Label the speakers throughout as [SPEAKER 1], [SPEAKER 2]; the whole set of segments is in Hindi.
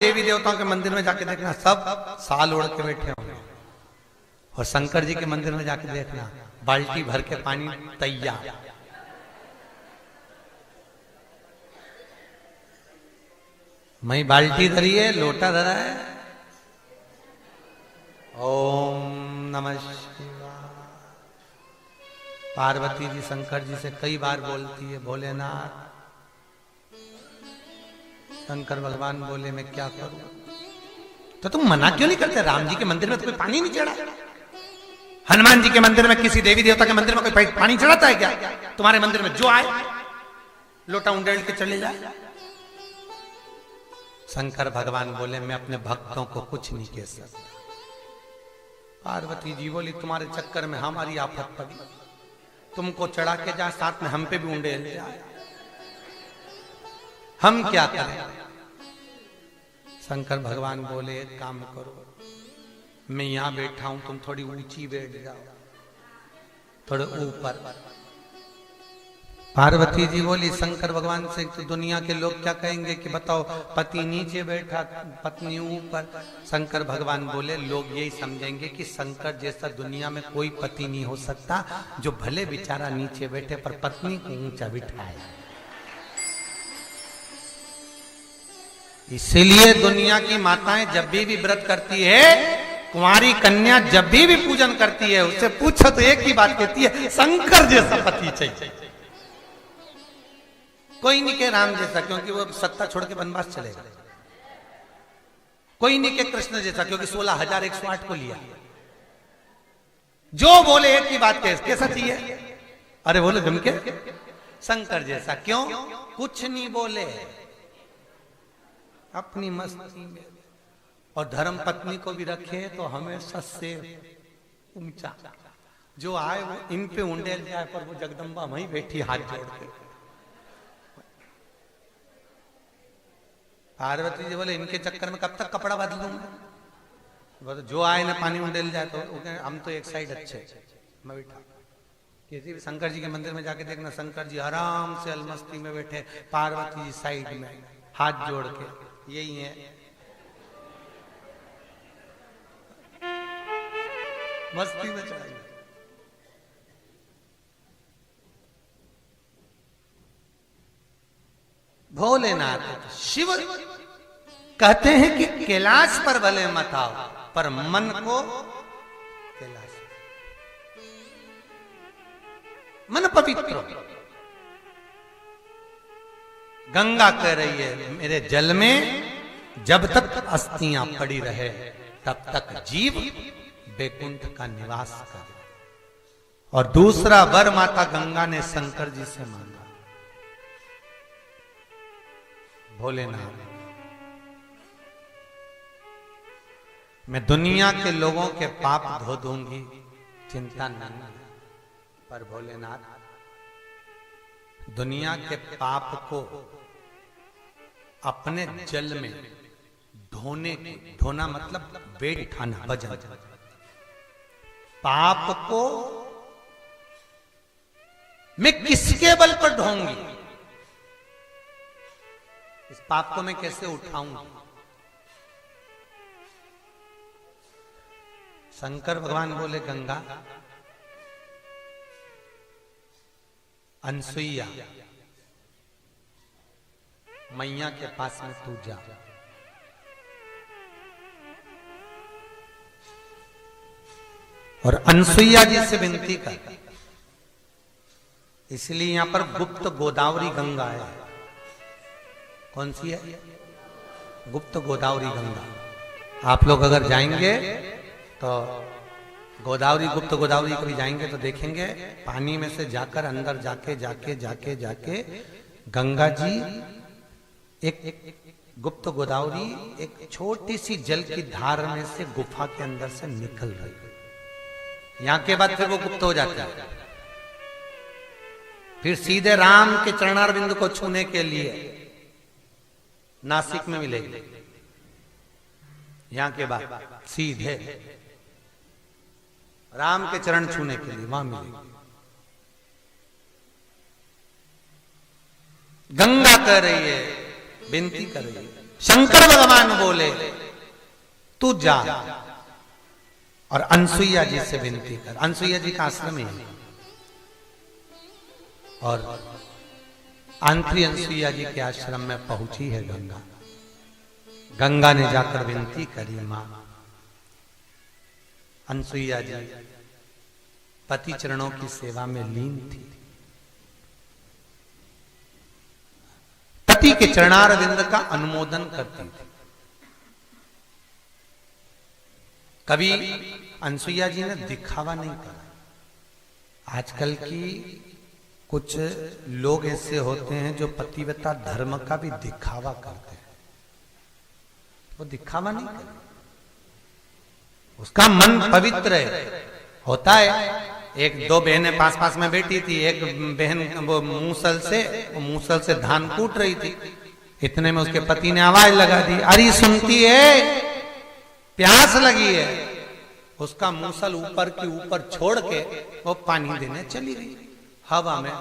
[SPEAKER 1] देवी देवताओं के मंदिर में जाके देखना, सब साल ओढ़ के बैठे होंगे। और शंकर जी के मंदिर में जाके देखना, बाल्टी भर के पानी तैयार। मैं बाल्टी धरी है, लोटा धरा है। ओम नमः शिवाय। पार्वती जी शंकर जी से कई बार बोलती है, भोलेनाथ। शंकर भगवान बोले, मैं क्या करूं? तो तुम मना क्यों नहीं करते? राम जी के मंदिर में तो कोई पानी नहीं चढ़ा, हनुमान जी के मंदिर में, किसी देवी देवता के मंदिर में कोई पानी चढ़ाता है क्या? तुम्हारे मंदिर में जो आए लोटा उंडेल के चले जाए। शंकर भगवान बोले, मैं अपने भक्तों को कुछ नहीं कह सकता। पार्वती जी बोली, तुम्हारे चक्कर में हमारी आफत पड़ी, तुमको चढ़ा के जा, साथ में हम पे भी उंडेल जाए, हम क्या करें? शंकर भगवान बोले, एक काम करो, मैं यहां बैठा हूं, तुम थोड़ी ऊंची बैठ जाओ, थोड़े ऊपर। पार्वती जी बोली शंकर भगवान से, तो दुनिया के लोग क्या कहेंगे कि बताओ पति नीचे बैठा पत्नी ऊपर। शंकर भगवान बोले, लोग यही समझेंगे कि शंकर जैसा दुनिया में कोई पति नहीं हो सकता, जो भले बेचारा नीचे बैठे पर पत्नी को ऊंचा बिठाए। इसीलिए दुनिया की माताएं जब भी व्रत करती है, कुंवारी कन्या जब भी पूजन करती है, उससे पूछो तो एक ही बात कहती है, शंकर जैसा पति चाहिए। कोई नहीं के राम जैसा, क्योंकि वो सत्ता छोड़ के वनवास चलेगा। कोई नहीं के कृष्ण जैसा, क्योंकि 16,108 को लिया। जो बोले एक ही बात कैसा चाहिए? अरे बोले जम के शंकर जैसा। क्यों? कुछ नहीं बोले, अपनी मस्ती में। और धर्म पत्नी को भी रखे तो हमेशा से ऊंचा, जो आए वो इन पे उंडेल जाए, पर वो जगदम्बा वहीं बैठी हाथ जोड़ के। पार्वती जी बोले, इनके चक्कर में कब तक कपड़ा बदलूंगा? जो आए ना पानी उंडेल जाए, तो हम तो एक साइड अच्छे, मैं बैठा। किसी भी शंकर जी के मंदिर में जाके देखना, शंकर जी आराम से अलमस्ती में बैठे, पार्वती जी साइड में हाथ जोड़ के। यही है मस्ती में चलाइए। भोलेनाथ शिव कहते हैं कि कैलाश पर भले मत आओ, पर मन को कैलाश, मन पवित्र। गंगा कह रही है, मेरे जल में जब तक अस्थियां पड़ी रहे, तब तक जीव बैकुंठ का निवास करे। और दूसरा वर माता गंगा ने शंकर जी से मांगा, भोलेनाथ, मैं दुनिया के लोगों के पाप धो दूंगी, चिंता नहीं। पर भोलेनाथ, दुनिया के पाप को अपने जल में धोने, धोना मतलब वेट उठाना, वजन। पाप को मैं किसके बल पर ढोऊंगी? इस पाप को मैं कैसे उठाऊंगी? शंकर भगवान बोले, गंगा, अनसुईया मैया के पास में तू जा, और अनसुईया जी से विनती कर। इसलिए यहां पर गुप्त गोदावरी गंगा है। कौन सी है? गुप्त गोदावरी गंगा। आप लोग अगर जाएंगे तो गोदावरी, गुप्त गोदावरी कभी जाएंगे तो देखेंगे, पानी में से जाकर अंदर जाके जाके जाके जाके गंगा जी एक गुप्त गोदावरी एक छोटी सी जल की धार में से गुफा के अंदर से निकल रही है। यहां के बाद फिर वो गुप्त हो जाता है, फिर सीधे राम के चरणारविंद को छूने के लिए नासिक में मिलेगी। यहां के बाद सीधे राम के चरण छूने के लिए वहां मिलेगी। गंगा कह रही है, विनती कर रही है, शंकर भगवान बोले तू जा और अनसुईया जी से विनती कर। अनसुईया जी का आश्रम ही है और आंत्री अनसुईया जी के आश्रम में पहुंची है गंगा। गंगा ने जाकर विनती करी, मां अनसुईया जी पति चरणों की सेवा में लीन थी। पति के चरणारविंद का अनुमोदन करती थी। कभी अनसुईया जी ने दिखावा नहीं करा। आजकल की कुछ लोग ऐसे होते हैं जो पतिव्रता धर्म का भी दिखावा करते हैं। वो दिखावा नहीं करते, उसका मन पवित्र है होता है। एक दो बहनें पास पास में बैठी थी, एक बहन वो मूसल से धान कूट रही थी। इतने में उसके पति ने आवाज लगा दी, अरे सुनती है, प्यास लगी है। उसका मूसल ऊपर की ऊपर छोड़ के वो पानी देने चली गई। हवा में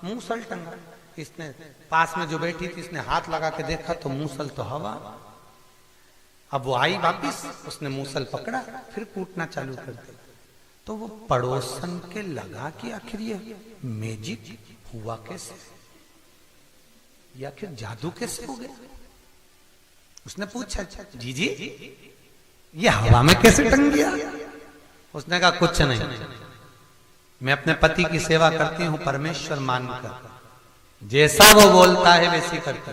[SPEAKER 1] मूसल टंगा। इसने पास में जो बैठी थी इसने हाथ लगा के देखा तो मूसल तो हवा। अब वो आई वापिस, उसने मूसल पकड़ा, फिर कूटना चालू कर दिया। तो वो पड़ोसन के लगा कि आखिर ये मैजिक हुआ कैसे, या आखिर जादू कैसे हो गया। उसने पूछा, जी ये हवा में कैसे टंग गया। उसने कहा कुछ नहीं, मैं अपने पति की सेवा करती हूं परमेश्वर मानकर, जैसा वो बोलता है वैसी करती।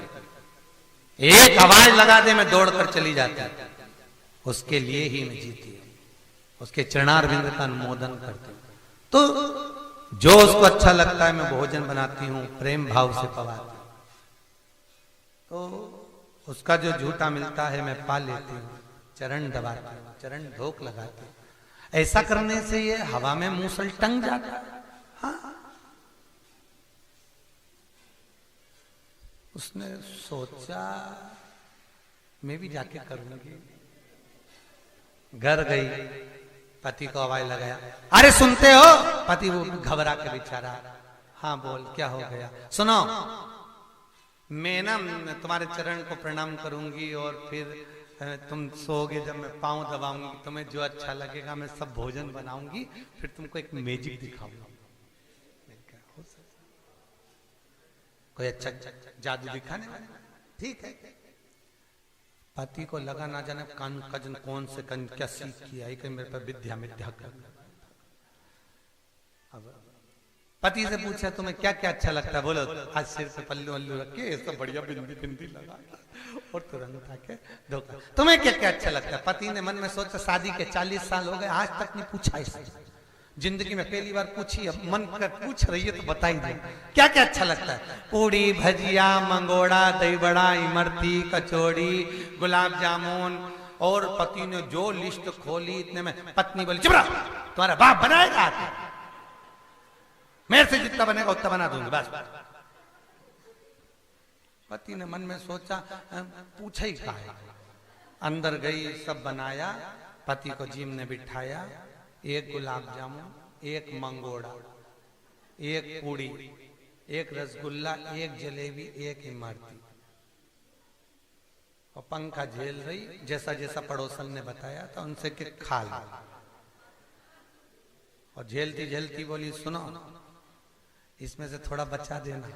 [SPEAKER 1] एक आवाज लगा दे मैं दौड़कर चली जाती, उसके लिए ही मैं जीती हूं, उसके चरणारविंद का अनुमोदन करती हूं। तो जो उसको अच्छा लगता है मैं भोजन बनाती हूं, प्रेम भाव से पवाती हूं। तो उसका जो झूठा मिलता है मैं पा लेती हूं, चरण दबाती हूं, चरण धोख लगाती हूं। ऐसा करने से ये हवा में मूसल टंग जाता है। हाँ। उसने सोचा मैं भी जाके करूंगी। घर गई, पति को आवाज लगाया, अरे सुनते हो। पति वो घबरा के बेचारा, हाँ बोल क्या हो गया। सुनो, मैं ना तुम्हारे चरण को प्रणाम करूंगी और फिर तुम सोओगे, जब मैं पांव दबाऊंगी तुम्हें जो अच्छा लगेगा मैं सब भोजन बनाऊंगी, फिर तुमको एक मैजिक दिखाऊंगा। कोई अच्छा जादू दिखाने वाला, ठीक है। पति को लगा ना जाने कजन कौन से क्या सीख किया है, मेरे पर विद्या मिथ्या कर। अब पति से पूछा तुम्हें क्या क्या अच्छा लगता है, बोलो। आज सिर पे पल्लू वल्लू रख के सब बढ़िया बिंदी लगा और तुरंत आके धोखा। तुम्हें क्या क्या अच्छा लगता है। पति ने मन में सोचा शादी के 40 साल हो गए, आज तक नहीं पूछा इससे, जिंदगी में पहली बार पूछी। अब मन कर पूछ रही है तो बता ही दे क्या क्या अच्छा लगता है। पूड़ी भजिया मंगोड़ा दही बड़ा इमरती कचौड़ी गुलाब जामुन। और पति ने जो लिस्ट खोली इतने में पत्नी बोली, चुप रहो, तुम्हारा बाप बनाएगा, मेरे से जितना बनेगा उतना बना दूंगी बस। पति ने मन में सोचा पूछा ही का है। अंदर गई, सब बनाया। पति को जीम ने बिठाया, एक गुलाब जामुन, एक मंगोड़ा, एक पूड़ी, एक रसगुल्ला, एक जलेबी, एक इमरती। और पंखा झेल रही, जैसा जैसा पड़ोसन ने बताया था उनसे कि खा लो। और झेलती झेलती बोली, सुनो इसमें से थोड़ा बचा देना।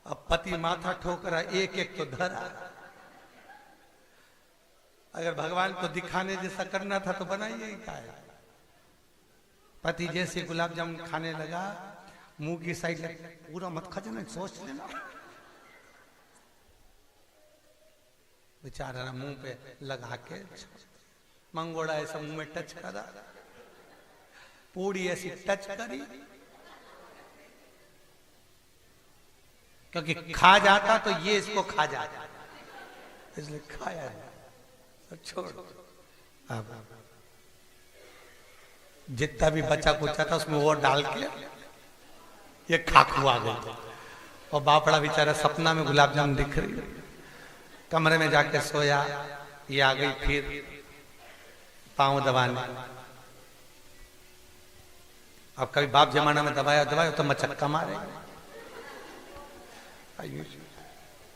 [SPEAKER 1] अब पति माथा ठोक रहा, एक एक तो धरा। अगर भगवान को दिखाने जैसा करना था तो बनाइए ही खाए। पति जैसे गुलाब जामुन खाने लगा, मुंह की साइड पूरा मत खा जाना, सोच लेना। बेचारा मुंह पे लगा के मंगोड़ा ऐसा मुंह में टच करा, पूड़ी ऐसी टच करी, क्योंकि खा जाता तो ये इसको खा जाता, इसलिए खाया छोड़। अब जितना भी बचा कुचा था उसमें वो डाल के ये खाकू आ गई। और बापड़ा बेचारा सपना में गुलाब जामुन दिख रही, कमरे में जाके सोया। ये आ गई फिर पांव दबाने। अब कभी बाप जमाना में दबाया तो मचक्का मारे।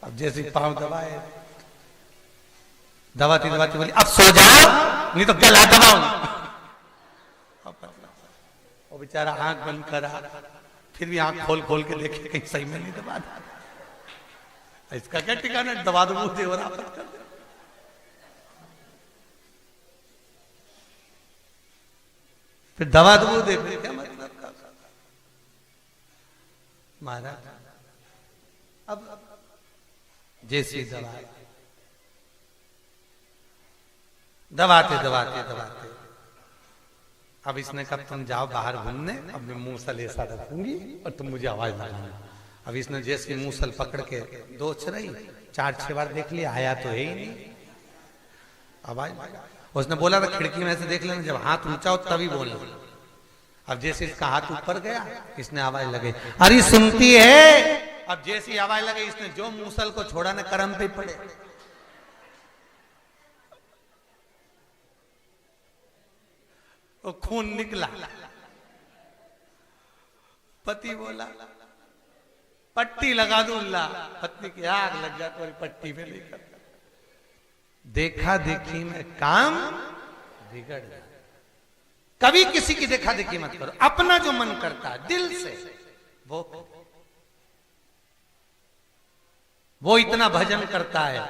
[SPEAKER 1] अब जैसे पांव दबाए, दबाती दबाती बोली अब सो जाओ नहीं तो गला दबाऊंगा। वो बेचारा आंख बंद करा, फिर भी आंख खोल खोल के देखे कहीं सही में नहीं दबा, इसका क्या ठिकाना, दबा दो मुंह दे और आपत कर दे। फिर दबा दो दे, फिर क्या मतलब का महाराज। अब जैसी दबाते दबाते दबाते अब इसने कहा तुम जाओ बाहर घूमने, अब मैं मूसल ऐसा रखूंगी और तुम मुझे आवाज लगाना। अब इसने जैसे मूसल पकड़ के दो चराई, 4-6 बार देख लिया, आया तो है ही नहीं आवाज। उसने बोला था खिड़की में से देख लेना, जब हाथ ऊंचा हो तभी बोलना। अब जैसे इसका हाथ ऊपर गया, इसने आवाज लगे, अरे सुनती है। अब जैसी आवाज लगे, इसने जो मूसल को छोड़ा ने करम पे पड़े, वो खून निकला। पति बोला पट्टी लगा दूं, पत्नी की आग लग जाती और पट्टी में नहीं करता। देखा देखी में काम बिगड़ गया। कभी किसी की देखा देखी मत करो, अपना जो मन करता है दिल से वो इतना भजन करता है,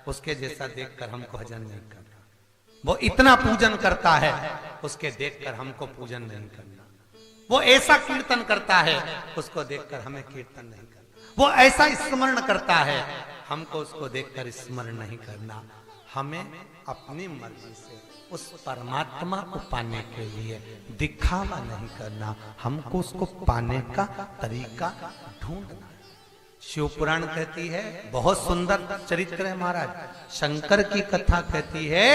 [SPEAKER 1] उसके जैसा देखकर हमको भजन नहीं करना। वो इतना पूजन करता है, उसके देखकर हमको पूजन नहीं करना। वो ऐसा कीर्तन करता है, उसको देखकर हमें कीर्तन नहीं करना। वो ऐसा स्मरण करता है, हमको उसको देखकर स्मरण नहीं करना। हमें अपनी मर्जी से उस परमात्मा को पाने के लिए दिखावा नहीं करना, हमको उसको पाने का तरीका ढूंढना। शिव पुराण कहती है, बहुत सुंदर चरित्र है महाराज। शंकर की कथा कहती है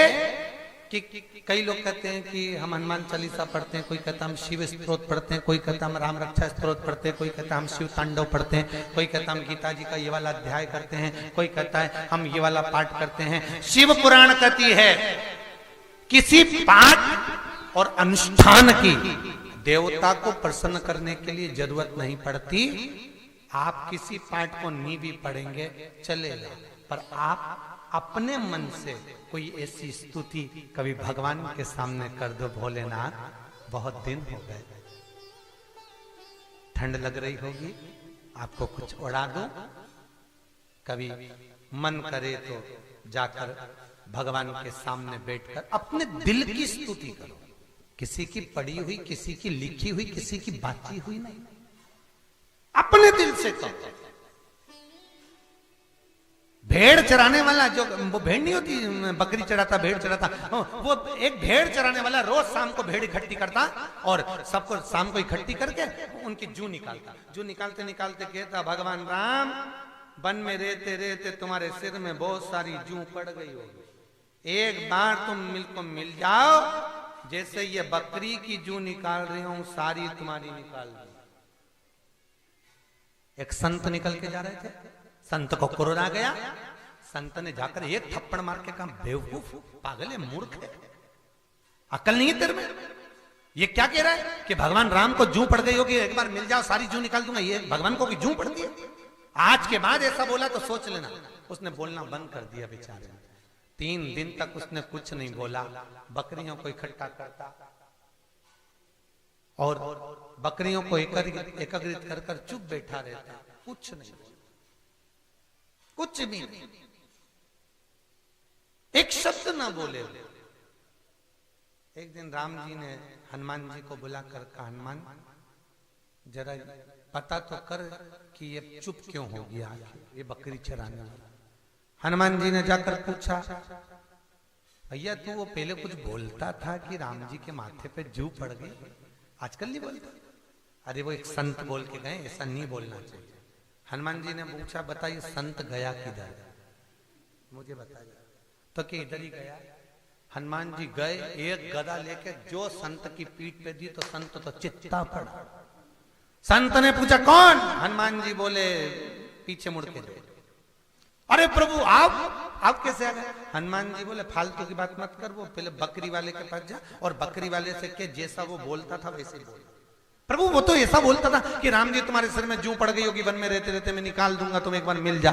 [SPEAKER 1] कि कई लोग कहते हैं कि हम हनुमान चालीसा पढ़ते हैं, कोई कहता हम शिव स्तोत्र पढ़ते हैं, कोई कहता हम राम रक्षा स्तोत्र पढ़ते हैं, कोई कहता हम शिव तांडव पढ़ते हैं, कोई कहता हम गीता जी का ये वाला अध्याय करते हैं, कोई कहता है हम ये वाला पाठ करते हैं। शिव पुराण कहती है किसी पाठ और अनुष्ठान की देवता को प्रसन्न करने के लिए जरूरत नहीं पड़ती। आप किसी पाठ को नहीं भी पढ़ेंगे चलेगा, पर आप अपने मन से कोई ऐसी स्तुति कभी भगवान के सामने कर दो, भोलेनाथ बहुत दिन हो गए, ठंड लग रही होगी, आपको कुछ उड़ा दो। कभी मन करे तो जाकर भगवान के सामने बैठकर अपने दिल की स्तुति करो। किसी की पढ़ी हुई, किसी की लिखी हुई, किसी की बाती हुई नहीं, अपने दिल से करो। भेड़ चराने वाला, जो वो भेड़ नहीं होती, बकरी चराता भेड़ चराता, वो एक भेड़ चराने वाला रोज शाम को भेड़ इकट्ठी करता और सबको शाम को इकट्ठी करके उनकी जू निकालता। जू निकालते निकालते कहता, भगवान राम वन में रहते रहते तुम्हारे सिर में बहुत सारी जू पड़ गई होगी, एक बार तुम मिल जाओ, जैसे ये बकरी की जू निकाल रही हूं सारी तुम्हारी निकाल दो। एक संत निकल के जा रहे थे, संत को क्रोध आ गया। संत ने जाकर एक थप्पड़ मार के कहा, बेवकूफ, पागल है, मूर्ख है, अकल नहीं है तेरे में। ये क्या कह रहा है कि भगवान राम को जू पड़ गई होगी, एक बार मिल जाओ सारी जू निकाल दूंगा। ये भगवान को भी जू पड़ती है? आज के बाद ऐसा बोला तो सोच लेना। उसने बोलना बंद कर दिया बेचारे। 3 दिन तक उसने कुछ नहीं बोला। बकरियों को इकट्ठा करता और बकरियों को एकत्रित कर चुप बैठा रहता, कुछ नहीं, कुछ भी नहीं, एक शब्द ना बोले। एक दिन राम जी ने हनुमान जी को बुलाकर कहा, हनुमान जरा पता तो कर कि ये चुप क्यों हो गया, ये बकरी चराने वाला। हनुमान जी ने जाकर पूछा, भैया तू वो पहले कुछ बोलता था कि राम जी के माथे पे जू पड़ गई, आजकल नहीं बोलता। अरे वो एक संत बोल के गए, ऐसा नहीं बोलना चाहिए। हनुमान जी ने पूछा, बताइए संत गया किधर, मुझे बताइए। तो कि इधर ही गया। हनुमान जी गए, एक गदा लेके जो संत की पीठ पे दी तो संत तो चित्ता पड़ा। संत ने पूछा कौन? हनुमान जी बोले पीछे मुड़ के दो। अरे प्रभु आप कैसे आ गए? हनुमान जी बोले फालतू की बात मत कर, वो पहले बकरी वाले के पास जा और बकरी वाले से के जैसा वो बोलता था वैसे ही बोल। प्रभु वो तो ऐसा बोलता था कि राम जी तुम्हारे सिर में जू पड़ गई होगी, वन में रहते रहते मैं निकाल दूंगा, तुम एक बार मिल जा।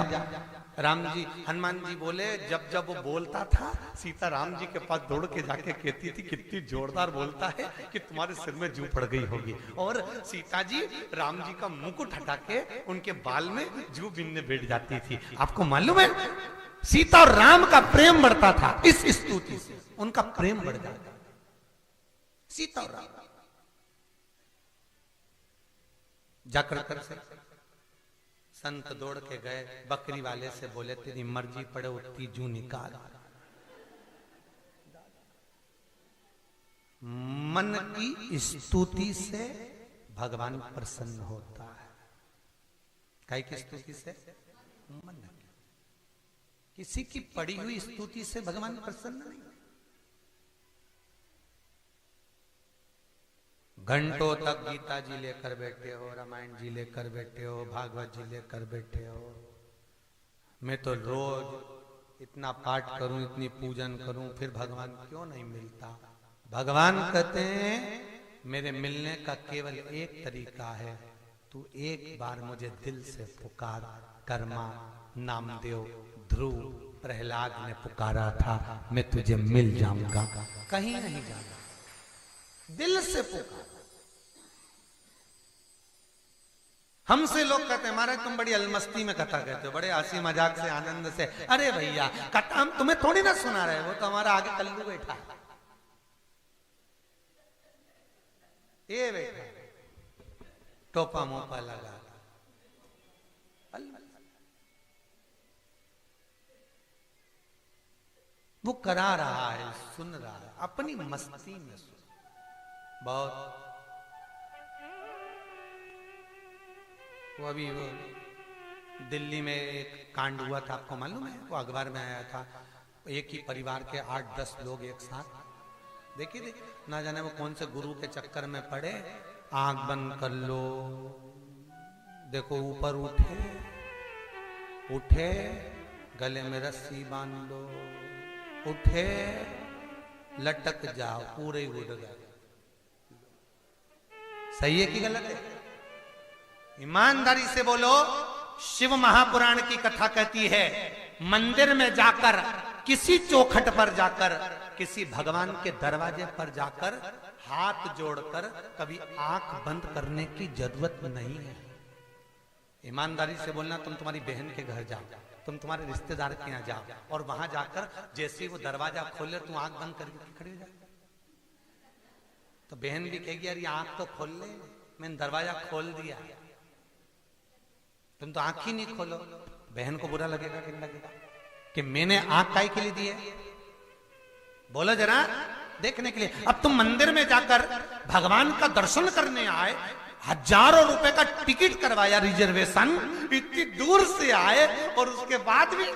[SPEAKER 1] राम जी, हनुमान जी बोले, जब जब वो बोलता था सीता राम जी के पास दौड़ के जाके कहती थी कितनी जोरदार बोलता है कि तुम्हारे सिर में जू पड़ गई होगी। और सीता जी राम जी का मुकुट हटा के उनके बाल में जू बिनने बैठ जाती थी। आपको मालूम है सीता और राम का प्रेम बढ़ता था इस स्तुति से, उनका प्रेम बढ़ जाता। सीता और राम जाकर कर से संत दौड़ के गए, बकरी वाले से बोले तेरी मर्जी पड़े उतनी जू निकाल। मन की स्तुति से भगवान प्रसन्न होता है। काय की स्तुति से? मन की। किसी की पड़ी हुई स्तुति से भगवान प्रसन्न नहीं। घंटों तक गीता जी लेकर बैठे हो, रामायण जी लेकर बैठे हो, भागवत जी लेकर बैठे हो। मैं तो रोज इतना पाठ करूं, इतनी पूजन करूं, फिर भगवान क्यों नहीं मिलता? भगवान कहते हैं मेरे मिलने का केवल एक तरीका है, तू एक बार मुझे दिल से पुकार। कर्मा, नामदेव, ध्रुव, प्रहलाद ने पुकारा था, मैं तुझे मिल जाऊंगा, कहीं नहीं जाऊंगा, दिल से पुकार। हमसे लोग कहते हैं महाराज तुम बड़ी अलमस्ती में कथा कहते हो, बड़े हंसी मजाक से आनंद से। अरे भैया कथा हम तुम्हें थोड़ी ना सुना रहे, वो तो हमारा आगे कल्लू बैठा है। ये बैठा टोपा मोपा लगा, वो करा रहा है, सुन रहा है अपनी मस्ती में। बहुत वो अभी वो दिल्ली में एक कांड हुआ था, आपको मालूम है? वो अखबार में आया था, एक ही परिवार के 8-10 लोग एक साथ, देखिए ना जाने वो कौन से गुरु के चक्कर में पड़े। आंख बंद कर लो, देखो ऊपर उठे उठे, गले में रस्सी बांध लो, उठे लटक जाओ, पूरे उड़ गए। सही है कि गलत है? ईमानदारी से बोलो। शिव महापुराण की कथा कहती है मंदिर में जाकर, किसी चौखट पर जाकर, किसी भगवान के दरवाजे पर जाकर हाथ जोड़कर कभी आंख बंद करने की जरूरत नहीं है। ईमानदारी से बोलना, तुम तुम्हारी बहन के घर जाओ, तुम तुम्हारे रिश्तेदार के यहाँ जाओ और वहां जाकर जैसे वो दरवाजा खोले तुम आंख बंद करके खड़े हो जाओ, तो बहन भी कहेगी यार ये आंख तो खोल ले, मैंने दरवाजा खोल दिया, तुम तो आंख ही नहीं खोलो। बहन को बुरा लगेगा कि नहीं लगेगा कि मैंने आंख काहे के लिए दी है? बोलो जरा, देखने के लिए। अब तुम मंदिर में जाकर भगवान का दर्शन करने आए, हजारों रुपए का टिकट करवाया, रिजर्वेशन, इतनी दूर से आए और उसके बाद भी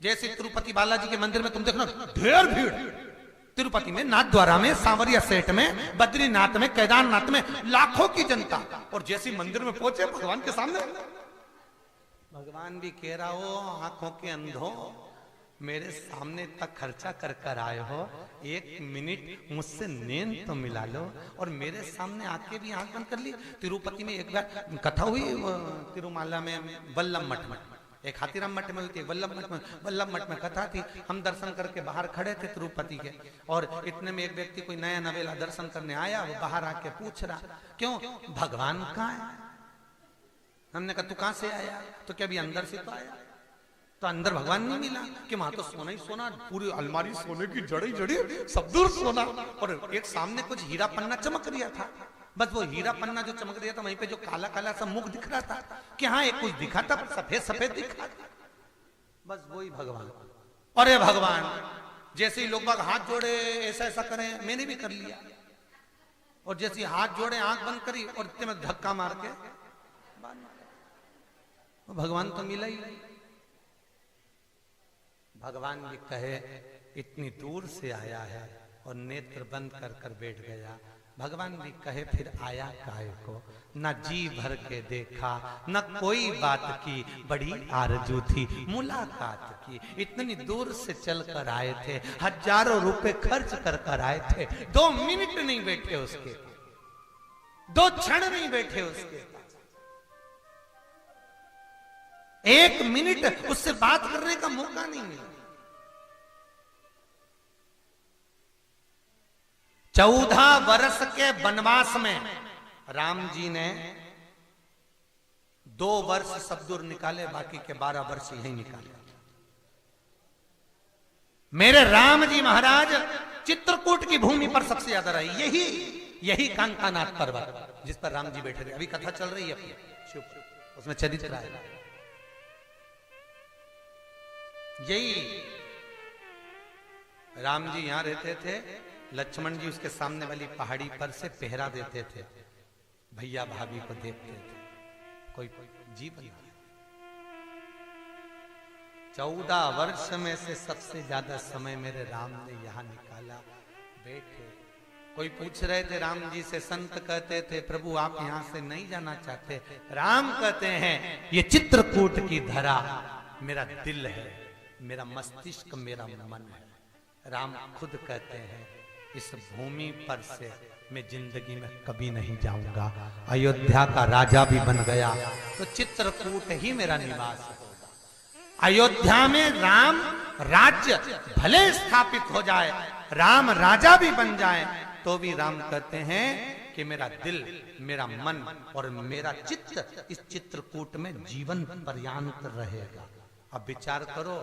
[SPEAKER 1] जैसे तिरुपति बालाजी के मंदिर में तुम देखना ढेर भीड़, तिरुपति में, नाथद्वारा में, सांवरिया सेठ में, बद्रीनाथ में, केदारनाथ में लाखों की जनता। और जैसे मंदिर में पहुंचे भगवान के सामने, भगवान भी कह रहा हो आंखों के अंधों, मेरे सामने तक खर्चा कर कर आए हो, एक मिनट मुझसे नींद तो मिला लो। और मेरे सामने आके भी आंख बंद कर ली। तिरुपति में एक बार कथा हुई, तिरुमाला में, वल्लभ मठ में, एक हाथीराम मठ में हुई थी, वल्लभ मठ में कथा थी। हम दर्शन करके बाहर खड़े थे तिरुपति के, और इतने में एक व्यक्ति कोई नया नवेला दर्शन करने आया, वो बाहर आके पूछ रहा क्यों भगवान कहाँ है? हमने कहा तू कहां से आया? तो क्या अभी अंदर से तो आया? तो अंदर भगवान नहीं मिला कि वहां तो सोना ही सोना, पूरी अलमारी सोने की जड़ी जड़ी, सब दूर सोना, और एक सामने कुछ हीरा पन्ना चमक रहा था। बस वो हीरा पन्ना जो चमक रहा था, वहीं पे जो काला काला सा मुख दिख रहा था कि हाँ एक कुछ दिखा था, सफेद सफेद दिखा, बस वही भगवान। अरे भगवान, जैसे ही लोग बाग हाथ जोड़े ऐसा ऐसा करें, मैंने भी कर लिया, और जैसे हाथ जोड़े आंख बंद करी और इतने में धक्का मार के भगवान तो मिला ही नहीं। भगवान भी कहे इतनी दूर से आया है और नेत्र बंद कर कर बैठ गया। भगवान भी कहे फिर आया काहे को? न जी भर के देखा, न कोई बात की, बड़ी आरजू थी मुलाकात की। इतनी दूर से चल कर आए थे, हजारों रुपए खर्च कर कर आए थे, 2 मिनट नहीं बैठे उसके, 2 क्षण नहीं बैठे उसके, 1 मिनट उससे बात करने का मौका नहीं मिला। 14 वर्ष के वनवास में राम जी ने 2 वर्ष सबदूर निकाले, बाकी के 12 वर्ष यही निकाले। मेरे राम जी महाराज चित्रकूट की भूमि पर सबसे ज्यादा रहे। यही कांकानाथ पर्वत जिस पर राम जी बैठे थे। अभी कथा चल रही है अपनी शिव, उसमें चरित्र है। यही राम जी यहां रहते थे, लक्ष्मण जी उसके सामने वाली पहाड़ी पर से पहरा देते थे, भैया भाभी को देखते थे। कोई जीव 14 वर्ष में से सबसे ज्यादा समय मेरे राम ने यहां निकाला, बैठे। कोई पूछ रहे थे राम जी से, संत कहते थे प्रभु आप यहां से नहीं जाना चाहते? राम कहते हैं ये चित्रकूट की धरा मेरा दिल है, मेरा मस्तिष्क, मेरा मन है। राम खुद कहते हैं इस भूमि पर से मैं जिंदगी में कभी नहीं जाऊंगा। अयोध्या का राजा भी बन गया तो चित्रकूट ही मेरा निवास है। अयोध्या में राम राज्य भले स्थापित हो जाए, राम राजा भी बन जाए, तो भी राम कहते हैं कि मेरा दिल, मेरा मन और मेरा चित्त इस चित्रकूट में जीवन पर्यंत रहेगा। अब विचार करो,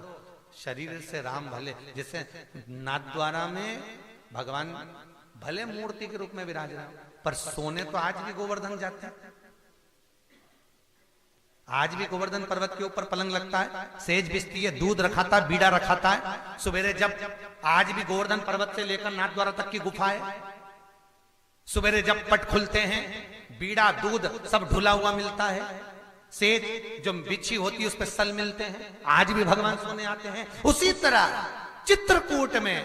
[SPEAKER 1] शरीर से राम भले, जैसे नाथद्वारा में भगवान भले मूर्ति के रूप में विराज रहे, पर सोने तो आज भी गोवर्धन जाते हैं। आज भी गोवर्धन पर्वत के ऊपर पलंग लगता है, सेज बिछती है, दूध रखाता है, बीड़ा रखाता है। सवेरे जब आज भी गोवर्धन पर्वत से लेकर नाथद्वारा तक की गुफा है, सवेरे जब पट खुलते हैं, बीड़ा दूध सब ढुला हुआ मिलता है। सेज जो बिछी होती है उस पर सल मिलते हैं। आज भी भगवान सोने आते हैं। उसी तरह चित्रकूट में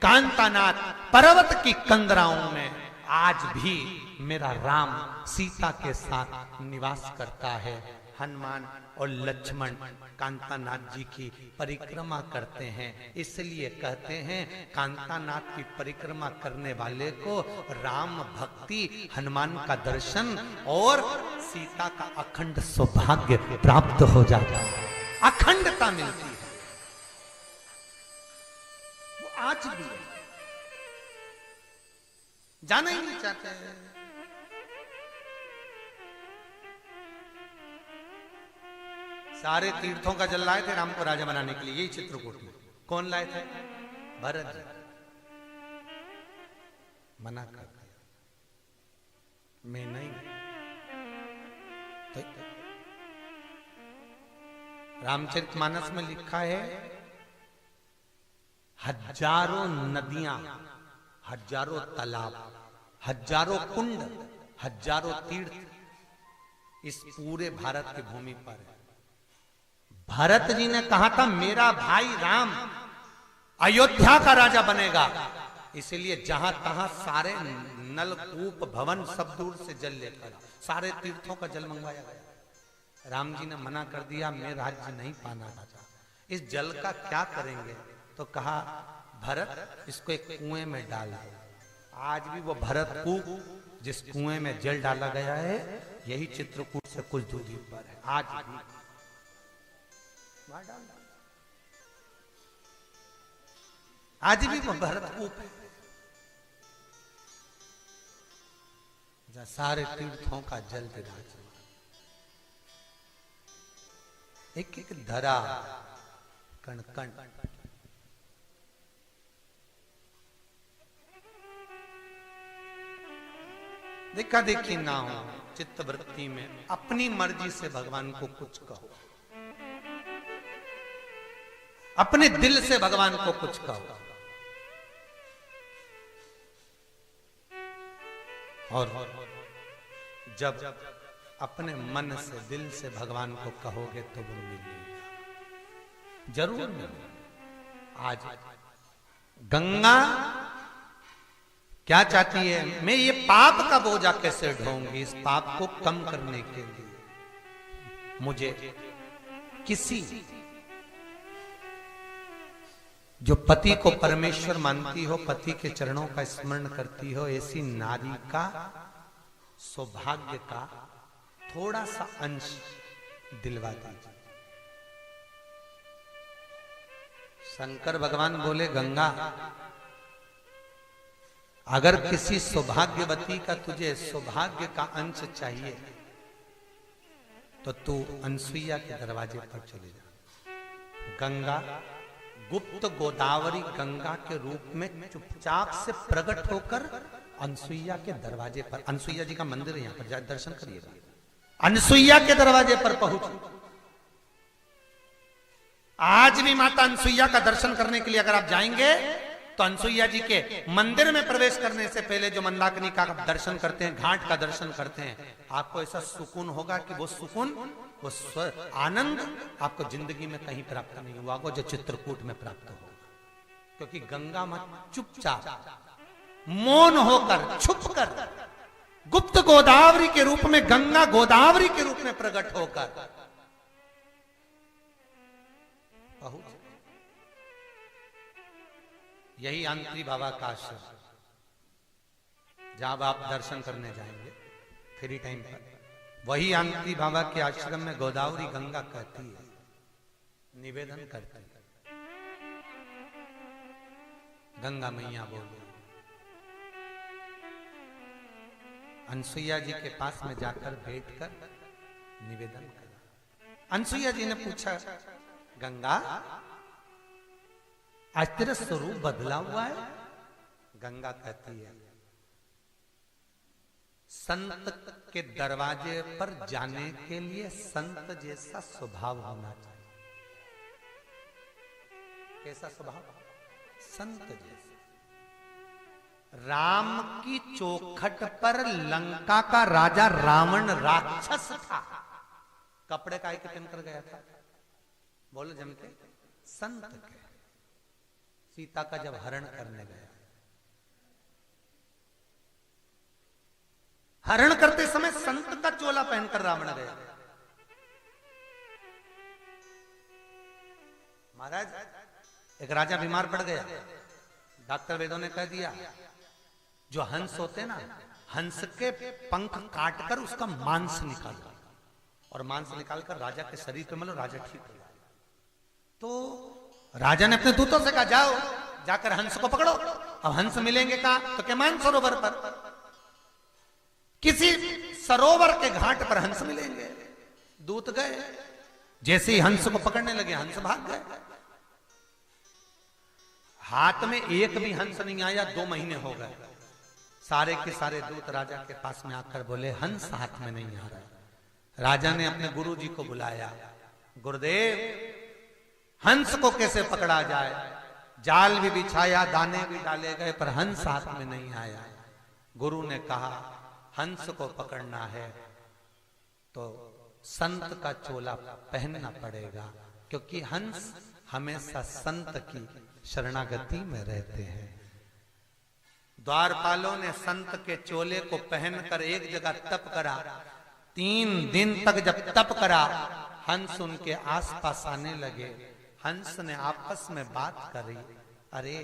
[SPEAKER 1] कांतानाथ पर्वत की कंदराओं में आज भी मेरा राम सीता के साथ निवास करता है। हनुमान और लक्ष्मण कांतानाथ जी की परिक्रमा करते हैं। इसलिए कहते हैं कांतानाथ की परिक्रमा करने वाले को राम भक्ति, हनुमान का दर्शन और सीता का अखंड सौभाग्य प्राप्त हो जाता है, अखंडता मिलती है। वो आज भी जाना ही नहीं चाहते हैं। सारे तीर्थों का जल लाए थे राम को राजा बनाने के लिए, यही चित्रकूट में। कौन लाए थे? भरत जी। मना कर दिया, मैं नहीं। तो रामचरितमानस में लिखा है हजारों नदियां, हजारों तालाब, हजारों कुंड, हजारों तीर्थ इस पूरे भारत की भूमि पर है। भरत जी ने कहा था मेरा भाई राम अयोध्या का राजा बनेगा, इसलिए जहां तहां सारे नलकूप भवन सब दूर से जल लेकर सारे तीर्थों का जल मंगवाया गया। राम जी ने मना कर दिया, मैं राज्य नहीं पाना चाहता, इस जल का क्या करेंगे? तो कहा भरत इसको एक कुएं में डाल दो। आज भी वो भरत कूप जिस कुएं में जल डाला गया है यही चित्रकूट से कुछ दूरी पर है। आज भी आज भी वो भरत कूप है जहां सारे तीर्थों का जल विराजमान, एक एक धरा कण कण। देखा देखी ना हो चित्त वृत्ति में, अपनी मर्जी से भगवान को कुछ कहो, अपने दिल से भगवान को कुछ कहो। और जब अपने मन से, दिल से भगवान को कहोगे तो वो मिलेगा, जरूर मिलेगा। आज गंगा क्या चाहती है? मैं ये पाप का बोझा कैसे ढोऊंगी? इस पाप को कम करने के लिए मुझे किसी जो पति को परमेश्वर मानती हो, पति के चरणों का स्मरण करती हो, ऐसी नारी का सौभाग्य का थोड़ा सा अंश दिलवा दीजिए। शंकर भगवान बोले गंगा, अगर किसी सौभाग्यवती का तुझे सौभाग्य का अंश चाहिए तो तू अनसुईया के दरवाजे पर चले जा। गंगा गुप्त गोदावरी गंगा के रूप में चुपचाप से प्रकट होकर अनसुईया के दरवाजे पर, अनसुईया जी का मंदिर है यहाँ पर, जाकर दर्शन करिएगा। अनसुईया के दरवाजे पर पहुंची। आज भी माता अनसुईया का दर्शन करने के लिए अगर आप जाएंगे तो अनसुईया जी के मंदिर में प्रवेश करने से पहले जो मंदाकिनी का दर्शन करते हैं, घाट का दर्शन करते हैं, आपको ऐसा सुकून होगा कि वो सुकून, वो आनंद आपको जिंदगी में कहीं प्राप्त नहीं हुआ होगा जो चित्रकूट में प्राप्त होगा। क्योंकि गंगा माता चुपचाप मौन होकर, छुपकर, गुप्त गोदावरी के रूप में, गंगा गोदावरी के रूप में प्रकट होकर पहुंच। यही आंत्री बाबा का आश्रम, जहां आप दर्शन करने जाएंगे फ्री टाइम पर, वही आंत्री बाबा के आश्रम में गोदावरी गंगा कहती है, निवेदन करती है। गंगा मैया बोली। अनसुईया जी के पास में जाकर बैठकर निवेदन करा। अनसुईया जी ने पूछा, गंगा आज तेरा स्वरूप बदला हुआ है? गंगा कहती है, संत के दरवाजे पर जाने के लिए संत जैसा स्वभाव होना चाहिए। कैसा स्वभाव? संत जैसा। राम की चौखट पर लंका का राजा रावण राक्षस था, कपड़े काहे के पहन कर गया था? बोलो जम के, संत के। सीता का जब हरण करने गया, हरण करते समय संत का चोला पहनकर रावण गया। महाराज, एक राजा बीमार पड़ गया, डॉक्टर वेदों ने कह दिया जो हंस होते ना, हंस के पंख काटकर उसका मांस निकालो, और मांस निकालकर राजा के शरीर पे मलो, राजा ठीक हो जाए। तो राजा ने अपने दूतों से कहा, जाओ जाकर हंस को पकड़ो। अब हंस मिलेंगे कहां? तो क्या मानसरोवर पर, किसी सरोवर के घाट पर हंस मिलेंगे। दूत गए, जैसे ही हंस को पकड़ने लगे हंस भाग गए। हाथ में एक भी हंस नहीं आया, 2 महीने हो गए। सारे के सारे दूत राजा के पास में आकर बोले, हंस हाथ में नहीं आ रहा। राजा ने अपने गुरु जी को बुलाया, गुरुदेव हंस को कैसे पकड़ा जाए? जाल भी बिछाया, दाने भी डाले गए, पर हंस हाथ में नहीं आया। गुरु ने कहा, हंस को पकड़ना है तो संत का चोला पहनना पड़ेगा, क्योंकि हंस हमेशा संत की शरणागति में रहते हैं। द्वारपालों ने संत के चोले को पहनकर एक जगह तप करा। 3 दिन तक जब तप करा, हंस उनके आसपास आने लगे। हंस ने आपस में बात करी, अरे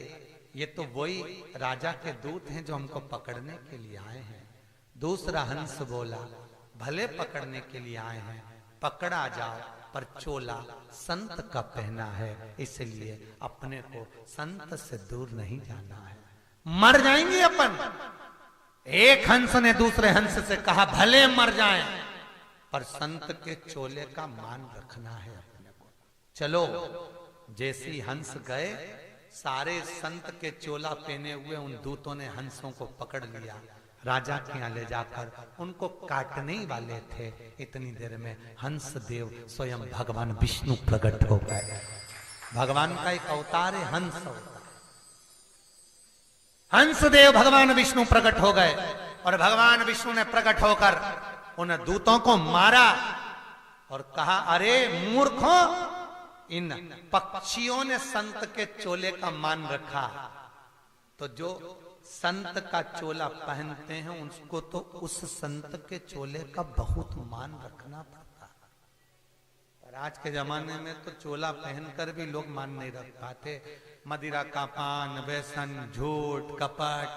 [SPEAKER 1] ये तो वही राजा के दूत हैं जो हमको पकड़ने के लिए आए हैं। दूसरा हंस बोला, भले पकड़ने के लिए आए हैं, पकड़ा जाओ, पर चोला संत का पहना है, इसलिए अपने को संत से दूर नहीं जाना है, मर जाएंगे अपन। एक हंस ने दूसरे हंस से कहा, भले मर जाएं, पर संत के चोले का मान रखना है अपने को। चलो। जैसे ही हंस गए, सारे संत के चोला पहने हुए उन दूतों ने हंसों को पकड़ लिया, राजा के यहाँ ले जाकर उनको काटने ही वाले थे। इतनी देर में हंस देव स्वयं भगवान विष्णु प्रकट हो गए। भगवान का एक अवतार है हंस अवतार। हंस देव भगवान विष्णु प्रकट हो गए, और भगवान विष्णु ने प्रकट होकर उन दूतों को मारा और कहा, अरे मूर्खों, इन पक्षियों ने संत के चोले का मान रखा, तो जो संत का चोला पहनते हैं उसको तो उस संत के चोले का बहुत मान रखना पड़ता। और आज के जमाने में तो चोला पहनकर भी लोग मान नहीं रख पाते। मदिरा का पान, व्यसन, झूठ, कपट,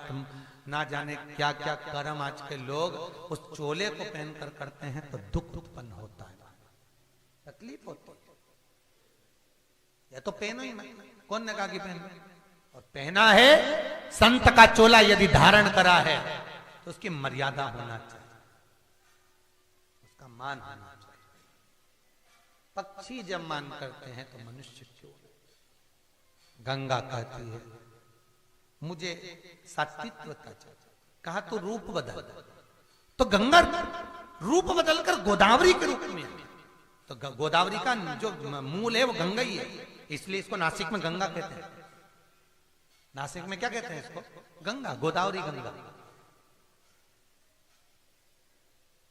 [SPEAKER 1] ना जाने क्या क्या कर्म आज के लोग उस चोले को पहनकर करते हैं, तो दुख उत्पन्न होता है, तकलीफ होती है। या तो पहनो ही मत। कौन ने कहा कि पहनो? और पहना है संत का चोला यदि धारण करा है तो उसकी मर्यादा होना चाहिए, उसका मान होना चाहिए। पक्षी जब मान करते हैं तो मनुष्य क्यों? गंगा कहती है मुझे सात्विकता चाहिए। कहा तो रूप बदल, तो गंगा रूप बदलकर गोदावरी के रूप में। तो गोदावरी का जो मूल है वो गंगा ही है, इसलिए इसको नासिक में गंगा कहते हैं। नासिक में क्या कहते हैं इसको? गंगा, गोदावरी गंगा।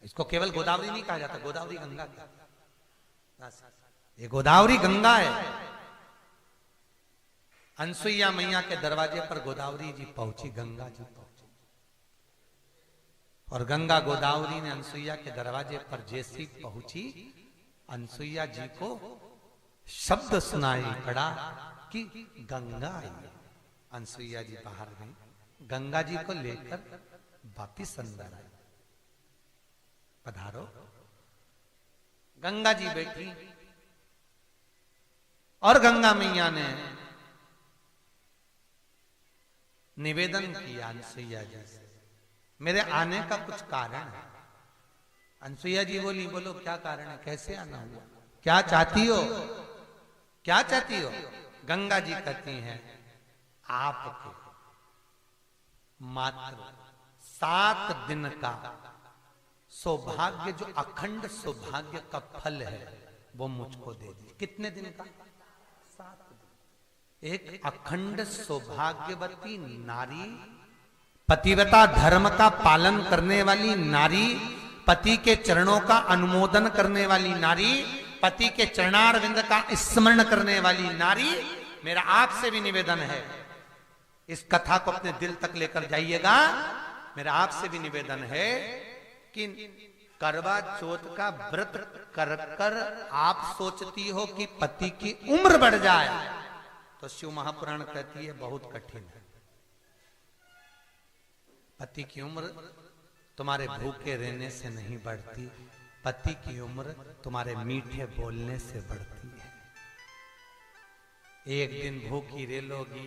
[SPEAKER 1] इसको केवल गोदावरी नहीं कहा जाता, गोदावरी गंगा क्या? ये गोदावरी गंगा है। अनसुईया मैया के दरवाजे पर गोदावरी जी पहुंची, गंगा जी पहुंची। और गंगा गोदावरी ने अनसुईया के दरवाजे पर जैसी पहुंची, अनसुईया जी को शब्द सुनाई पड़ा कि गंगा आई। अनसुईया जी बाहर गई, गंगा जी को लेकर वापिस अंदर आई। पधारो। गंगा जी बैठी और गंगा मैया ने निवेदन किया अनसुईया जी से, मेरे आने का कुछ कारण है। अनसुईया जी बोली, बोलो क्या कारण है, कैसे आना हुआ, क्या चाहती हो, क्या चाहती हो? गंगा जी कहती हैं आपके मात्र 7 दिन का सौभाग्य, जो अखंड सौभाग्य का फल है वो मुझको दे दी। कितने दिन का? 7 दिन। एक अखंड सौभाग्यवती नारी, पतिव्रता धर्म का पालन करने वाली नारी, पति के चरणों का अनुमोदन करने वाली नारी, पति के चरणारविंद का स्मरण करने वाली नारी। मेरा आपसे भी निवेदन है, इस कथा को अपने दिल तक लेकर जाइएगा। मेरा आपसे भी निवेदन है कि करवा चौथ का व्रत कर कर आप सोचती हो कि पति की उम्र बढ़ जाए, तो शिव महापुराण कहती है बहुत कठिन है। पति की उम्र तुम्हारे भूखे रहने से नहीं बढ़ती, पति की उम्र तुम्हारे मीठे बोलने से बढ़ती है। एक दिन भूखी रह लोगी,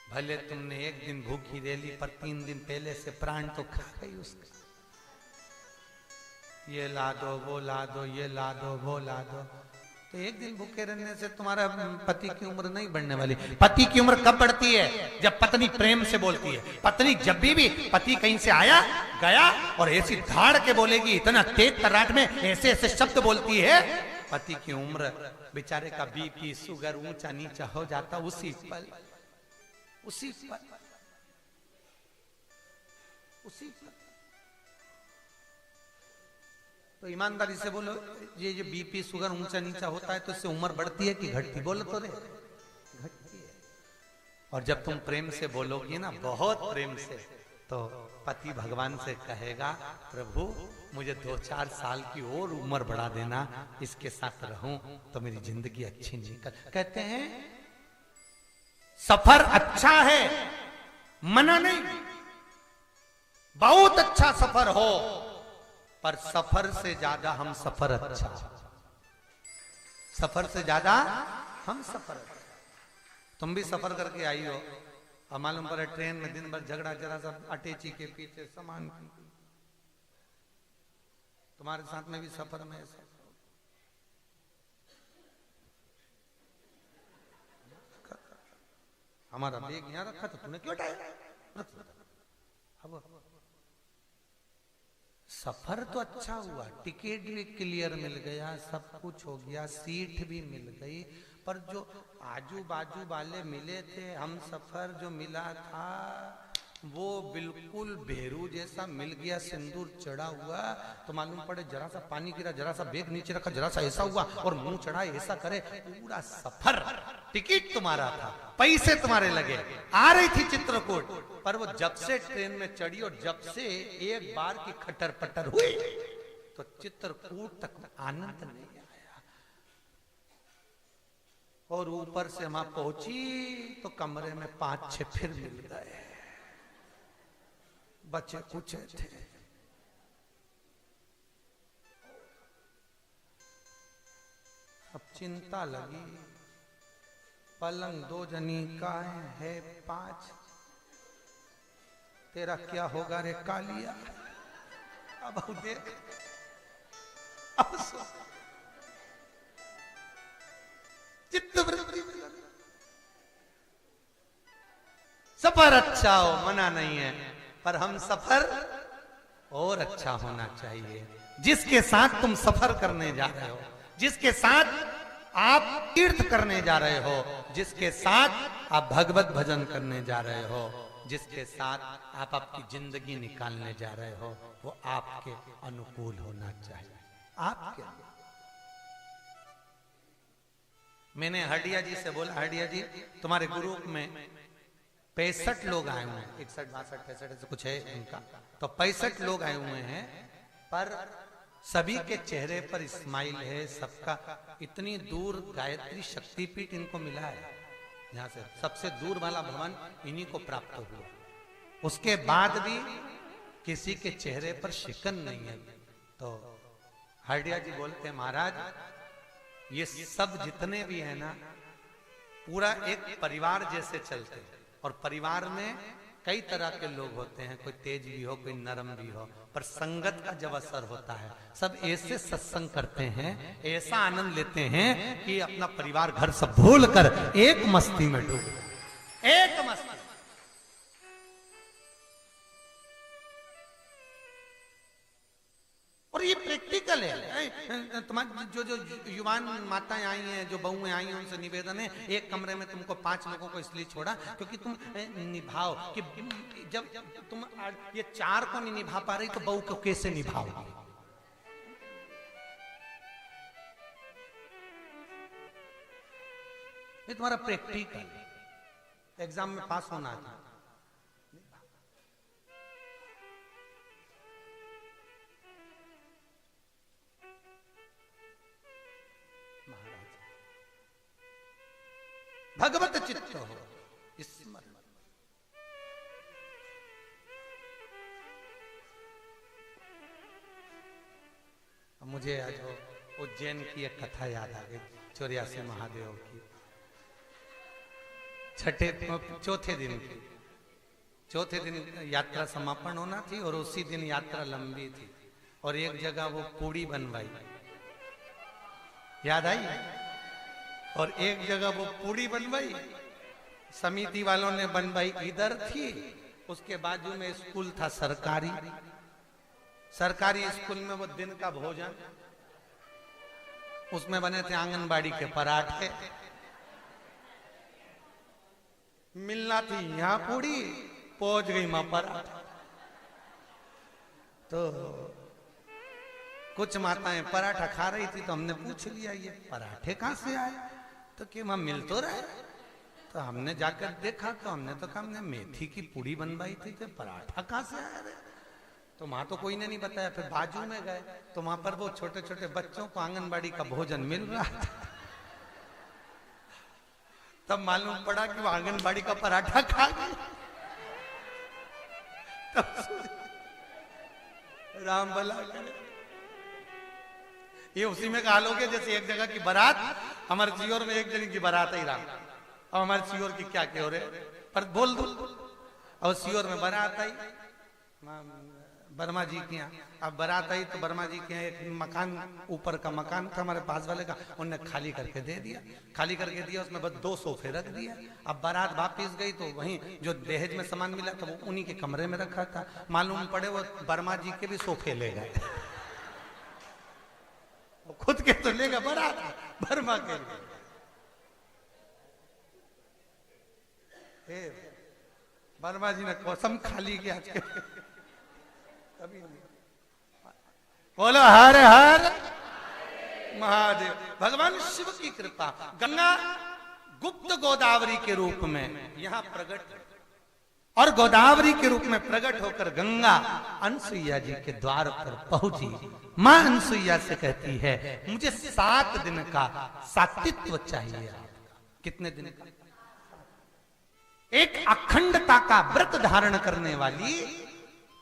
[SPEAKER 1] भले तुमने एक दिन भूखी रह ली, पर 3 दिन पहले से प्राण तो खा गई उसका। ये ला दो, वो ला दो, ये ला दो, वो ला दो। तो एक दिन भूखे रहने से तुम्हारा पति की उम्र नहीं बढ़ने वाली। पति की उम्र कब बढ़ती है? जब पत्नी प्रेम से बोलती है। पत्नी जब भी पति कहीं से आया गया और ऐसी धाड़ के बोलेगी, इतना तेज तराट में ऐसे ऐसे शब्द बोलती है, पति की उम्र, बेचारे का बीपी शुगर ऊंचा नीचा हो जाता उसी पल, उसी पल, उसी पल। तो ईमानदारी से बोलो, ये जो बीपी शुगर ऊंचा नीचा होता है तो इससे उम्र बढ़ती है कि घटती? बोलो तो रे, घटती है। और जब तुम प्रेम से बोलोगी ना, बहुत प्रेम से, तो पति भगवान से कहेगा, प्रभु मुझे 2-4 साल की और उम्र बढ़ा देना, इसके साथ रहूं तो मेरी जिंदगी अच्छी निकल। कहते हैं सफर अच्छा है, मना नहीं, बहुत अच्छा सफर हो, पर सफर से ज्यादा हम सफर अच्छा, सफर से ज्यादा हम सफर। तुम भी सफर करके आई हो और मालूम पड़े ट्रेन में दिन भर झगड़ा, जरा सा अटैची के पीछे सामान, तुम्हारे साथ में भी सफर में ऐसा। हमारा बैग यहाँ रखा था, तूने क्यों उठाया? अब सफर तो अच्छा हुआ, टिकट भी क्लियर मिल गया, सब कुछ हो गया, सीट भी मिल गई, पर जो आजू बाजू वाले मिले थे, हम सफर जो मिला था वो बिल्कुल भेरू जैसा मिल गया, सिंदूर चढ़ा हुआ। तो मालूम पड़े जरा सा पानी गिरा, जरा सा बैग नीचे रखा, जरा सा ऐसा हुआ और मुंह चढ़ा, ऐसा करे। पूरा सफर, टिकट तुम्हारा था, पैसे तुम्हारे लगे, आ रही थी चित्रकूट, पर वो जब से ट्रेन में चढ़ी और जब से एक बार की खटर पटर हुई तो चित्रकूट तक आनंद नहीं आया। और ऊपर से वहां पहुंची तो कमरे में 5-6 फिर मिल गए, बच्चे कुछ थे। अब चिंता लगी, पलंग दो जनी का है 5, तेरा क्या होगा रे कालिया। अब देख, अब चित्तवृत्ति सफर अच्छा हो, मना नहीं है, पर हम सफर और अच्छा होना चाहिए। जिसके साथ तुम सफर करने जा रहे हो, जिसके साथ आप तीर्थ करने जा रहे हो, जिसके साथ आप भगवत भजन करने जा रहे हो, जिसके साथ आप आपकी जिंदगी निकालने जा रहे हो, वो आपके अनुकूल होना चाहिए। आपके मैंने हडिया जी से बोला, हडिया जी तुम्हारे ग्रुप में 65 लोग आए हुए हैं, 61 62 65 ऐसे कुछ है इनका, तो 65 लोग आए हुए हैं, पर सभी के चेहरे पर स्माइल है, सबका इतनी दूर गायत्री शक्तिपीठ इनको मिला है, यहाँ से सबसे दूर वाला भवन इन्हीं को प्राप्त हुआ, उसके बाद भी किसी के चेहरे पर शिकन नहीं है। तो हरडिया जी बोलते हैं महाराज ये सब जितने भी है ना, पूरा एक परिवार जैसे चलते हैं, और परिवार में कई तरह के लोग होते हैं, कोई तेज भी हो, कोई नरम भी हो, पर संगत का जब असर होता है, सब ऐसे सत्संग करते हैं, ऐसा आनंद लेते हैं कि अपना परिवार घर सब भूल कर एक मस्ती में डूब, एक मस्ती। और ये प्रैक्टिकल है। तुम्हारे जो युवान माताएं आई हैं, जो बहुएं आई हैं, उनसे निवेदन है, एक कमरे में तुमको 5 लोगों को इसलिए छोड़ा क्योंकि तुम निभाओ, कि जब तुम ये 4 को नहीं निभा पा रही तो बहू को कैसे निभाओगे। ये तुम्हारा प्रैक्टिकल एग्जाम में पास होना था। भगवत चित्त हो स्मरण। मुझे आज उज्जैन की एक कथा याद आ गई, 84 महादेव की, चौथे दिन यात्रा समापन होना थी, और उसी दिन यात्रा लंबी थी, और एक जगह वो पूड़ी बनवाई, याद आई, और एक जगह वो पूड़ी बनवाई, समिति वालों ने बनवाई इधर थी, उसके बाजू में स्कूल था सरकारी स्कूल में वो दिन का भोजन, उसमें बने थे आंगनबाड़ी के पराठे, मिलना थी यहाँ पूड़ी, पहुंच गई मां पराठा। तो कुछ माताएं पराठा खा रही थी, तो हमने पूछ लिया ये पराठे कहां से आए, तो कि वहां मिल तो रहे, तो हमने जाकर देखा, तो हमने तो कहा हमने मेथी की पूड़ी बनवाई थी, तो पराठा कहां से आया रे, तो वहां तो कोई ने नहीं बताया। फिर बाजू में गए तो वहां पर वो छोटे छोटे बच्चों को आंगनबाड़ी का भोजन मिल रहा था, तब मालूम पड़ा कि वो आंगनबाड़ी का पराठा खा गए। राम भला करे। ये उसी में हाल हो गया जैसे एक जगह की बारात, हमारे सीहोर में एक जगह की बारात आई राम, अब हमारे सीहोर की क्या कह रहे पर बोल दो, और सीहोर में बारात आई वर्मा जी के यहाँ। अब बारात आई तो वर्मा जी के यहाँ एक मकान, ऊपर का मकान था हमारे पास वाले का, उनने खाली करके दे दिया, खाली करके दिया, उसमें बस 2 सोफे रख दिया। अब बारात वापिस गई तो वहीं जो दहेज में सामान मिला था वो उन्हीं के कमरे में रखा था, मालूम पड़े वो वर्मा जी के भी सोफे ले गए, खुद के तो लेगा बारात, वर्मा के लिए। वर्मा जी ने कसम खाली किया कभी नहीं। बोलो हर हर महादेव। भगवान शिव की कृपा, गंगा गुप्त गोदावरी के रूप में यहाँ प्रकट, और गोदावरी के रूप में प्रकट होकर गंगा अनसुईया जी के द्वार पर पहुंची। मां अनसुईया से कहती है मुझे 7 दिन का सात्वित्व चाहिए। कितने दिन का? एक अखंडता का व्रत धारण करने वाली,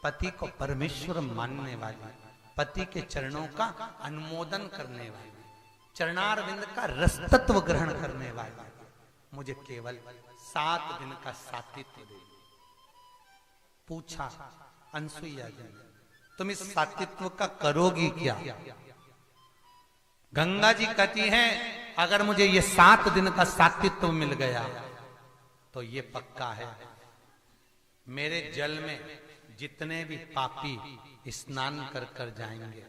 [SPEAKER 1] पति को परमेश्वर मानने वाली, पति के चरणों का अनुमोदन करने वाली, चरणारविंद का रसतत्व ग्रहण करने वाली, मुझे केवल 7 दिन का सातित्व दे। पूछा अनसुईया जी, तुम इस सातित्व का करोगी क्या? गंगा जी कहती हैं, अगर मुझे ये 7 दिन का सातित्व मिल गया तो ये पक्का है, मेरे जल में जितने भी पापी स्नान कर कर जाएंगे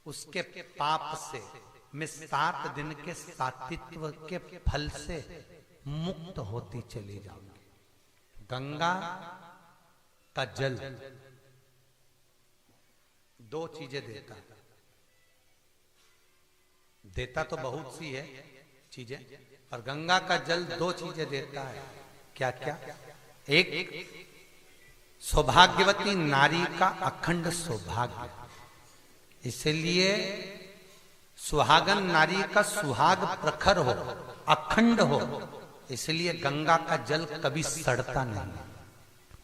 [SPEAKER 1] उसके पाप से मैं 7 दिन के सातित्व के फल से मुक्त होती चली जाऊंगी। गंगा का जल 2 चीजें देता तो बहुत सी है चीजें, पर गंगा का जल 2 चीजें देता है। क्या क्या? एक सौभाग्यवती नारी का अखंड सौभाग्य, इसलिए सुहागन नारी का सुहाग प्रखर हो, अखंड हो, इसलिए गंगा का जल कभी सड़ता नहीं,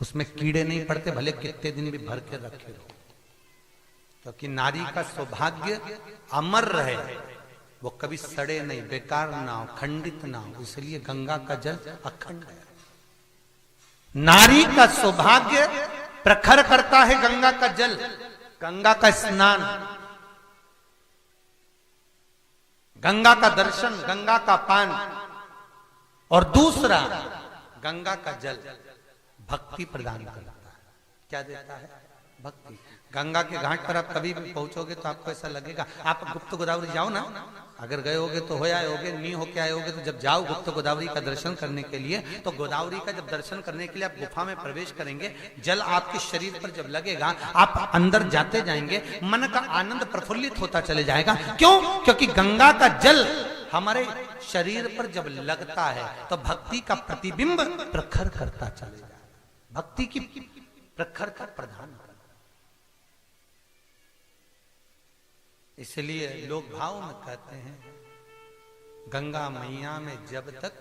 [SPEAKER 1] उसमें कीड़े नहीं पड़ते, भले कितने दिन भी भर के रखे हो, क्योंकि नारी का सौभाग्य अमर रहे, वो कभी सड़े नहीं, बेकार ना हो, खंडित ना हो, इसलिए गंगा का जल अखंड है। नारी का सौभाग्य प्रखर करता है गंगा का जल, गंगा का स्नान, गंगा का दर्शन, गंगा का पान। और दूसरा, गंगा का जल भक्ति प्रदान करता है। क्या देता है? भक्ति। गंगा के घाट पर आप कभी भी पहुंचोगे तो आपको ऐसा लगेगा, आप गुप्त गोदावरी जाओ ना, अगर गए होगे तो हो आए होगे, नहीं होके आए होगे तो जब जाओ गुप्त गोदावरी का दर्शन करने के लिए, तो गोदावरी का जब दर्शन करने के लिए आप गुफा में प्रवेश करेंगे, जल आपके शरीर पर जब लगेगा, आप अंदर जाते जाएंगे, मन का आनंद प्रफुल्लित होता चले जाएगा। क्यों? क्योंकि गंगा का जल हमारे शरीर पर जब लगता है तो भक्ति का प्रतिबिंब प्रखर करता चले जाएगा, भक्ति की प्रखरता प्रदान करता। इसलिए लोग भाव में कहते हैं, गंगा मैया में जब तक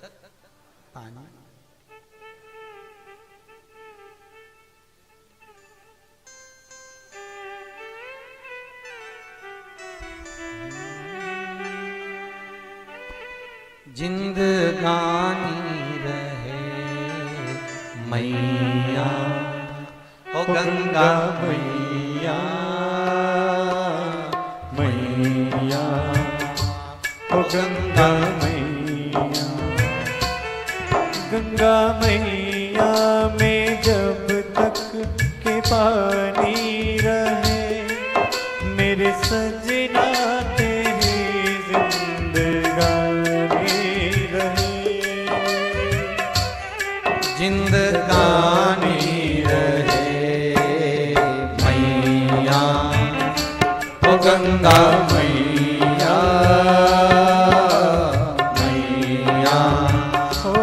[SPEAKER 1] पानी, जिंदगानी रहे मैया, ओ गंगा मैया, मैया, ओ गंगा मैया,
[SPEAKER 2] गंगा मैया में जब तक के पानी रहे, मेरे सजना तेरी जिंदगानी रहे,
[SPEAKER 1] जिंदगानी रहे मैया, ओ गंगा मैया, मैया, ओ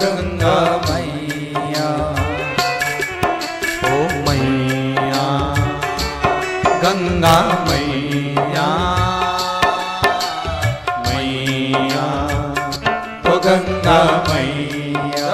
[SPEAKER 1] गंगा मैया, ओ मैया, गंगा मैया, मैया, ओ गंगा मैया।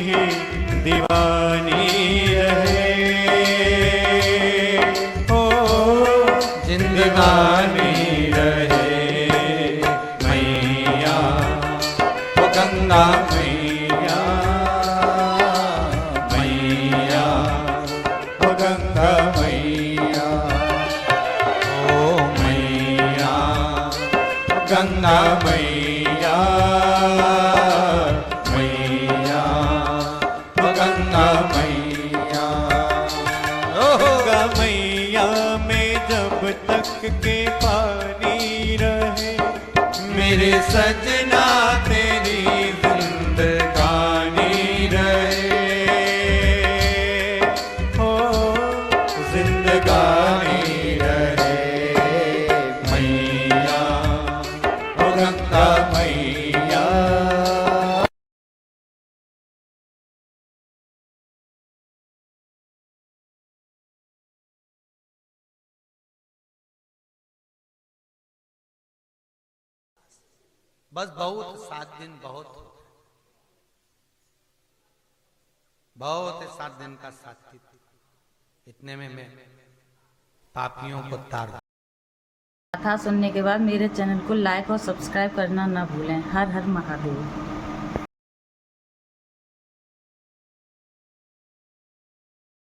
[SPEAKER 2] ही दीवानी रहे, ओ जिंदगानी रहे मैया, ओ गंगा मैया, मैया ओ गंगा मैया, ओ मैया ओ गंगा मैया, मैया ओ गंगा मैया, गंगा मैया में जब तक के पानी रहे, मेरे सजना तेरी जिंदगानी रहे, हो जिंदगानी रहे मैया, ओ गंगा मैया।
[SPEAKER 1] बस बहुत 7 दिन बहुत बहुत है, 7 दिन का साथी, इतने में मैं पापियों को तार।
[SPEAKER 3] कथा सुनने के बाद मेरे चैनल को लाइक और सब्सक्राइब करना ना भूलें। हर हर महादेव।